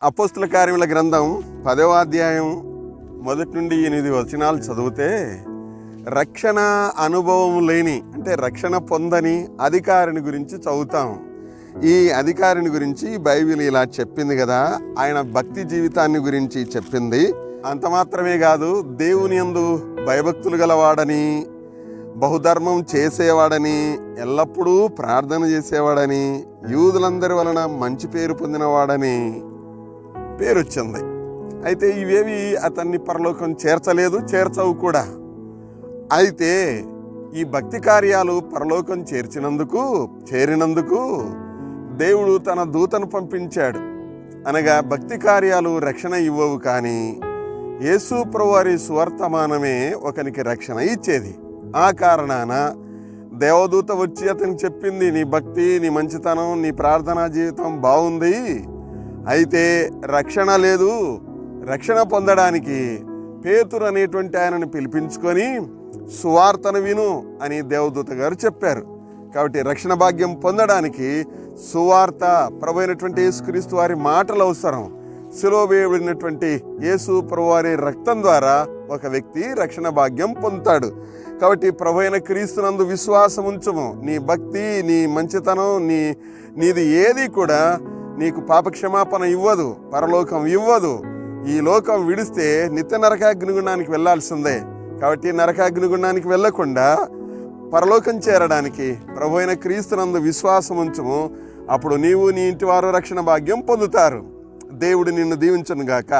అపోస్తుల కార్యముల గ్రంథం 10వ అధ్యాయం 1 నుండి 8 వచనాలు చదివితే రక్షణ అనుభవం లేని అంటే రక్షణ పొందని అధికారిని గురించి చదువుతాం. ఈ అధికారిని గురించి బైబిల్ ఇలా చెప్పింది కదా, ఆయన భక్తి జీవితాన్ని గురించి చెప్పింది. అంత మాత్రమే కాదు, దేవుని యందు భయభక్తులు గలవాడని, బహుధర్మం చేసేవాడని, ఎల్లప్పుడూ ప్రార్థన చేసేవాడని, యూదులందరి వలన మంచి పేరు పొందినవాడని పేరు వచ్చింది. అయితే ఇవేవి అతన్ని పరలోకం చేర్చవు కూడా. అయితే ఈ భక్తి కార్యాలు పరలోకం చేరినందుకు దేవుడు తన దూతను పంపించాడు. అనగా భక్తి కార్యాలు రక్షణ ఇవ్వవు, కానీ యేసు ప్రభువారి సువర్తమానమే ఒకనికి రక్షణ ఇచ్చేది. ఆ కారణాన దేవదూత వచ్చి అతనికి చెప్పింది, నీ భక్తి, నీ మంచితనం, నీ ప్రార్థనా జీవితం బాగుంది, అయితే రక్షణ లేదు. రక్షణ పొందడానికి పేతురు అనేటువంటి ఆయనను పిలిపించుకొని సువార్తను విను అని దేవదూత గారు చెప్పారు. కాబట్టి రక్షణ భాగ్యం పొందడానికి సువార్త, ప్రభు అయినటువంటి యేసుక్రీస్తు వారి మాటలు అవసరం. శిలువ వేయబడినటువంటి యేసు ప్రభువారి రక్తం ద్వారా ఒక వ్యక్తి రక్షణ భాగ్యం పొందుతాడు. కాబట్టి ప్రభు అయిన క్రీస్తునందు విశ్వాసం ఉంచుము. నీ భక్తి, నీ మంచితనం, నీది ఏది కూడా నీకు పాపక్షమాపణ ఇవ్వదు, పరలోకం ఇవ్వదు. ఈ లోకం విడిస్తే నిత్య నరకాగ్నిగుండానికి వెళ్ళాల్సిందే. కాబట్టి నరకాగ్నిగుండానికి వెళ్ళకుండా పరలోకం చేరడానికి ప్రభు అయిన క్రీస్తునందు విశ్వాసం ఉంచుము. అప్పుడు నీవు, నీ ఇంటి వారు రక్షణ భాగ్యం పొందుతారు. దేవుడు నిన్ను దీవించును గాక.